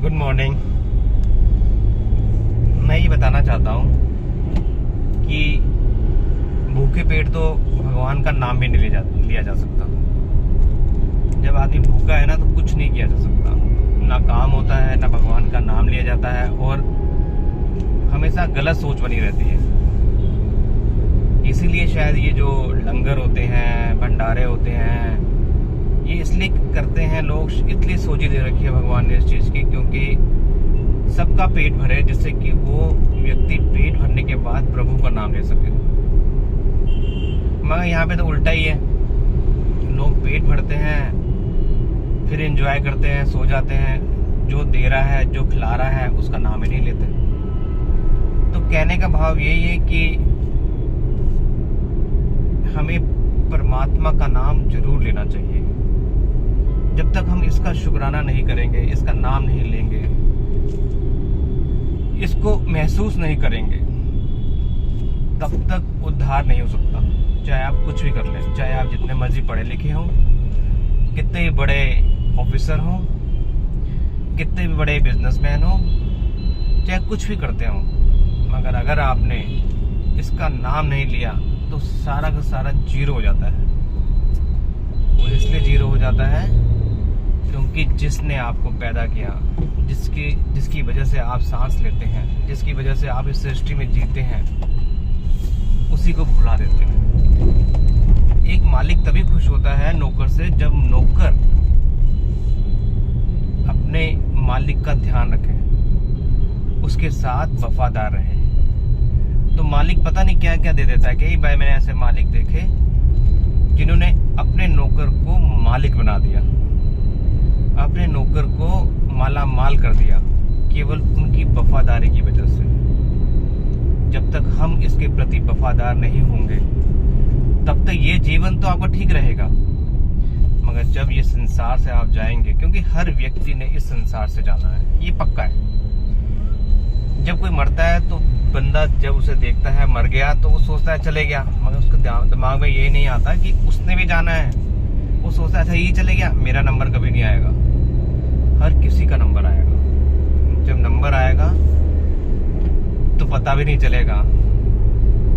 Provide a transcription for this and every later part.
Good morning. मैं ये बताना चाहता हूँ कि भूखे पेट तो भगवान का नाम भी नहीं लिया जा सकता। जब आदमी भूखा है ना तो कुछ नहीं किया जा सकता, ना काम होता है, ना भगवान का नाम लिया जाता है, और हमेशा गलत सोच बनी रहती है। इसीलिए शायद ये जो लंगर होते हैं, भंडारे होते हैं, ये इसलिए करते हैं लोग, इसलिए सोची दे रखी है भगवान ने इस चीज़ की, क्योंकि सबका पेट भरे, जिससे कि वो व्यक्ति पेट भरने के बाद प्रभु का नाम ले सके। मगर यहाँ पे तो उल्टा ही है, लोग पेट भरते हैं, फिर एंजॉय करते हैं, सो जाते हैं, जो दे रहा है, जो खिला रहा है, उसका नाम ही नहीं लेते। तो कहने का भाव यही है कि हमें परमात्मा का नाम जरूर लेना चाहिए। जब तक हम इसका शुक्राना नहीं करेंगे, इसका नाम नहीं लेंगे, इसको महसूस नहीं करेंगे, तब तक उद्धार नहीं हो सकता। चाहे आप कुछ भी कर लें, चाहे आप जितने मर्जी पढ़े लिखे हों, कितने भी बड़े ऑफिसर हों, कितने भी बड़े बिजनेसमैन हों, चाहे कुछ भी करते हों, मगर अगर आपने इसका नाम नहीं लिया तो सारा का सारा जीरो हो जाता है। वो इसलिए जीरो हो जाता है क्योंकि जिसने आपको पैदा किया, जिसकी वजह से आप सांस लेते हैं, जिसकी वजह से आप इस सृष्टि में जीते हैं, उसी को भुला देते हैं। एक मालिक तभी खुश होता है नौकर से, जब नौकर अपने मालिक का ध्यान रखे, उसके साथ वफादार रहे। तो मालिक पता नहीं क्या क्या दे देता है। कई बार मैंने ऐसे मालिक देखे जिन्होंने अपने नौकर को मालिक बना दिया, अपने नौकर को माला माल कर दिया, केवल उनकी वफादारी की वजह से। जब तक हम इसके प्रति वफादार नहीं होंगे, तब तक ये जीवन तो आपका ठीक रहेगा, मगर जब ये संसार से आप जाएंगे, क्योंकि हर व्यक्ति ने इस संसार से जाना है, ये पक्का है। जब कोई मरता है तो बंदा जब उसे देखता है मर गया तो वो सोचता है चले गया, मगर उसके दिमाग में ये नहीं आता कि उसने भी जाना है। वो सोचता है अच्छा ये चले गया, मेरा नंबर कभी नहीं आएगा। हर किसी का नंबर आएगा। जब नंबर आएगा तो पता भी नहीं चलेगा,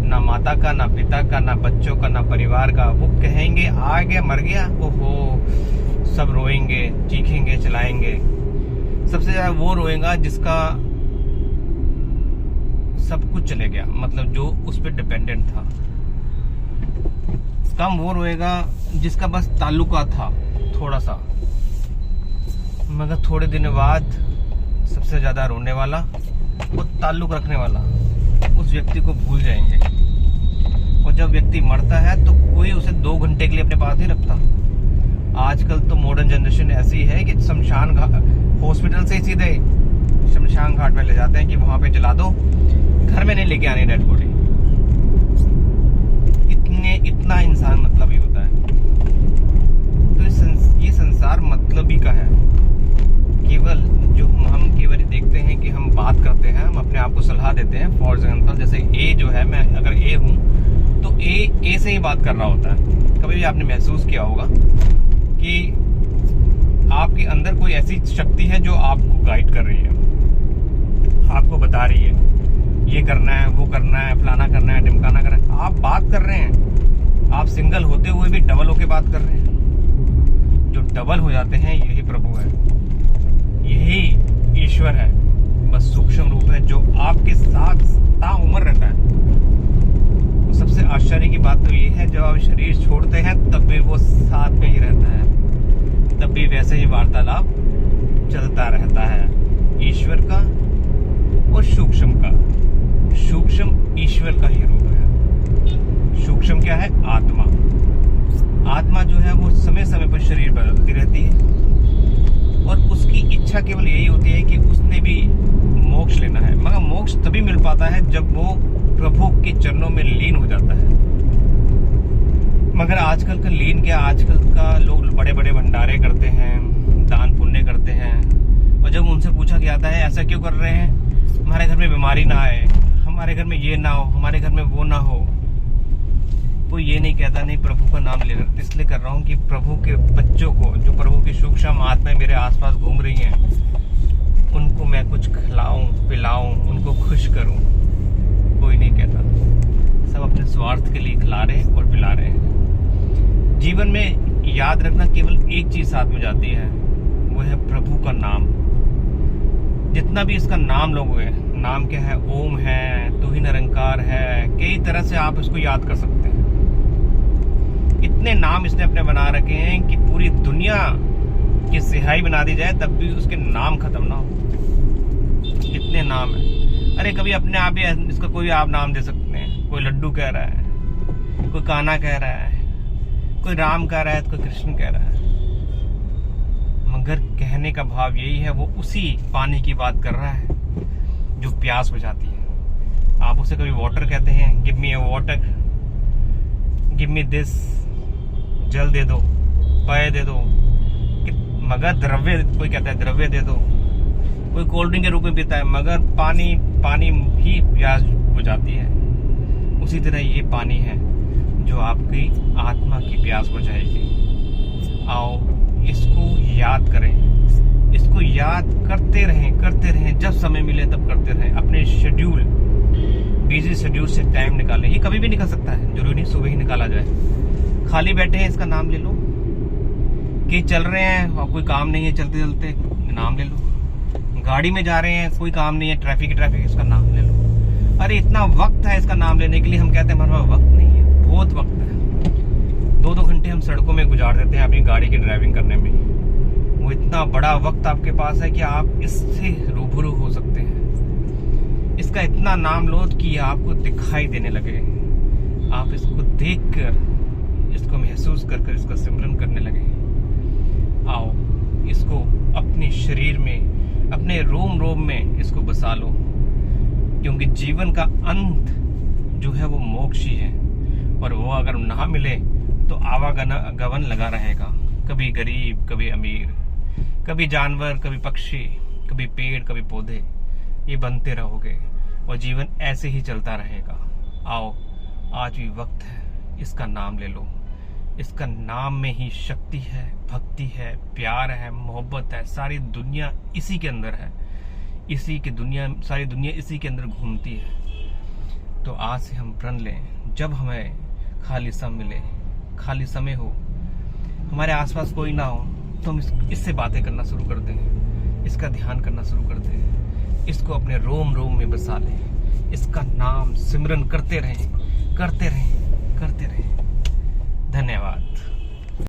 ना माता का, ना पिता का, ना बच्चों का, ना परिवार का। वो कहेंगे आ गया, मर गया, ओहो, सब रोएंगे, चीखेंगे, चिल्लाएंगे। सबसे ज्यादा वो रोएगा जिसका सब कुछ चले गया, मतलब जो उस पर डिपेंडेंट था। कम वो रोएगा जिसका बस ताल्लुका था थोड़ा सा, मगर थोड़े दिन बाद सबसे ज्यादा रोने वाला, वो ताल्लुक रखने वाला, उस व्यक्ति को भूल जाएंगे। और जब व्यक्ति मरता है तो कोई उसे 2 घंटे के लिए अपने पास नहीं रखता। आजकल तो मॉडर्न जनरेशन ऐसी है कि शमशान घाट, हॉस्पिटल से सीधे शमशान घाट में ले जाते हैं कि वहां पे जला दो, घर में नहीं लेके आनी डेड बॉडी। इतना इंसान मतलब ही होता है। तो ये संसार मतलब ही का है। केवल जो हम केवल देखते हैं कि हम बात करते हैं, हम अपने आप को सलाह देते हैं। फॉर एग्जाम्पल जैसे ए जो है, मैं अगर ए हूँ तो ए से ही बात कर रहा होता है। कभी भी आपने महसूस किया होगा कि आपके अंदर कोई ऐसी शक्ति है जो आपको गाइड कर रही है, आपको बता रही है ये करना है, वो करना है, फलाना करना है, ढिमकाना करना है। आप बात कर रहे हैं, आप सिंगल होते हुए भी डबल होके बात कर रहे हैं। जो डबल हो जाते हैं यही प्रभु है, यही ईश्वर है, बस सूक्ष्म रूप है जो आपके साथ ताउम्र रहता है। तो सबसे आश्चर्य की बात तो ये है, जब आप शरीर छोड़ते हैं तब भी वो साथ में ही रहता है, तब भी वैसे ही वार्तालाप चलता रहता है। ईश्वर का और सूक्ष्म का, सूक्ष्म ईश्वर का ही रूप है। सूक्ष्म क्या है? आत्मा। आत्मा जो है वो समय समय पर शरीर बदलती रहती है, और उसकी इच्छा केवल यही होती है कि उसने भी मोक्ष लेना है। मगर मोक्ष तभी मिल पाता है जब वो प्रभु के चरणों में लीन हो जाता है। मगर आजकल का लीन क्या, आजकल का लोग बड़े बड़े भंडारे करते हैं, दान पुण्य करते हैं, और जब उनसे पूछा जाता है ऐसा क्यों कर रहे हैं, हमारे घर में बीमारी ना आए, हमारे घर में ये ना हो, हमारे घर में वो ना हो, कोई ये नहीं कहता नहीं प्रभु का नाम ले रहा। इसलिए कर रहा हूँ कि प्रभु के बच्चों को, जो प्रभु की सूक्ष्म आत्माएं मेरे आसपास घूम रही हैं, उन खिलाऊं पिलाऊं, उनको खुश करूं, कोई नहीं कहता। सब अपने स्वार्थ के लिए खिला रहे हैं और पिला रहे हैं। जीवन में याद रखना केवल एक चीज साथ में जाती है, वो है प्रभु का नाम। जितना भी इसका नाम लोगे, नाम क्या है, ओम है, तू ही निरंकार है, कई तरह से आप इसको याद कर सकते हैं। इतने नाम इसने अपने बना रखे हैं कि पूरी दुनिया की सिहाई बना दी जाए तब भी उसके नाम खत्म ना हो, इतने नाम है। अरे कभी अपने आप ही इसका कोई आप नाम दे सकते हैं। कोई लड्डू कह रहा है, कोई कान्हा कह रहा है, कोई राम कह रहा है, तो कोई कृष्ण कह रहा है, मगर कहने का भाव यही है, वो उसी पानी की बात कर रहा है जो प्यास बुझाती है। आप उसे कभी वाटर कहते हैं, give me a water, give me this, जल दे दो, पेय दे दो, मगर द्रव्य, कोई कहता है द्रव्य दे दो, कोई कोल्ड ड्रिंक के रूप में पीता है, मगर पानी पानी ही प्यास बुझाती है। उसी तरह ये पानी है जो आपकी आत्मा की प्यास बुझाएगी। आओ इसको याद करें, इसको याद करते रहें, जब समय मिले तब करते रहें। अपने शेड्यूल, बिजी शेड्यूल से टाइम निकालें। ये कभी भी निकल सकता है, जरूरी नहीं सुबह ही निकाला जाए। खाली बैठे हैं, इसका नाम ले लो। कि चल रहे हैं और कोई काम नहीं है, चलते चलते नाम ले लो। गाड़ी में जा रहे हैं, कोई काम नहीं है, ट्रैफिक इसका नाम ले लो। अरे इतना वक्त है इसका नाम लेने के लिए, हम कहते हैं हमारे पास वक्त नहीं है, बहुत वक्त है। 2-2 घंटे हम सड़कों में गुजार देते हैं अपनी गाड़ी की ड्राइविंग करने में। वो इतना बड़ा वक्त आपके पास है कि आप इससे रूबरू हो सकते हैं। इसका इतना नाम लो कि आपको दिखाई देने लगे, आप इसको देखकर, इसको महसूस कर इसका सिमरन करने लगे। आओ इसको अपने शरीर में, अपने रोम रोम में इसको बसा लो, क्योंकि जीवन का अंत जो है वो मोक्ष ही है। और वो अगर ना मिले तो आवागमन लगा रहेगा, कभी गरीब, कभी अमीर, कभी जानवर, कभी पक्षी, कभी पेड़, कभी पौधे, ये बनते रहोगे और जीवन ऐसे ही चलता रहेगा। आओ आज भी वक्त है, इसका नाम ले लो। इसका नाम में ही शक्ति है, भक्ति है, प्यार है, मोहब्बत है। सारी दुनिया इसी के अंदर है, सारी दुनिया इसी के अंदर घूमती है। तो आज से हम प्रण लें, जब हमें खाली समय मिले, खाली समय हो, हमारे आसपास कोई ना हो, तो हम इससे बातें करना शुरू कर दें, इसका ध्यान करना शुरू कर दें, इसको अपने रोम रोम में बसा लें, इसका नाम सिमरन करते रहें। धन्यवाद।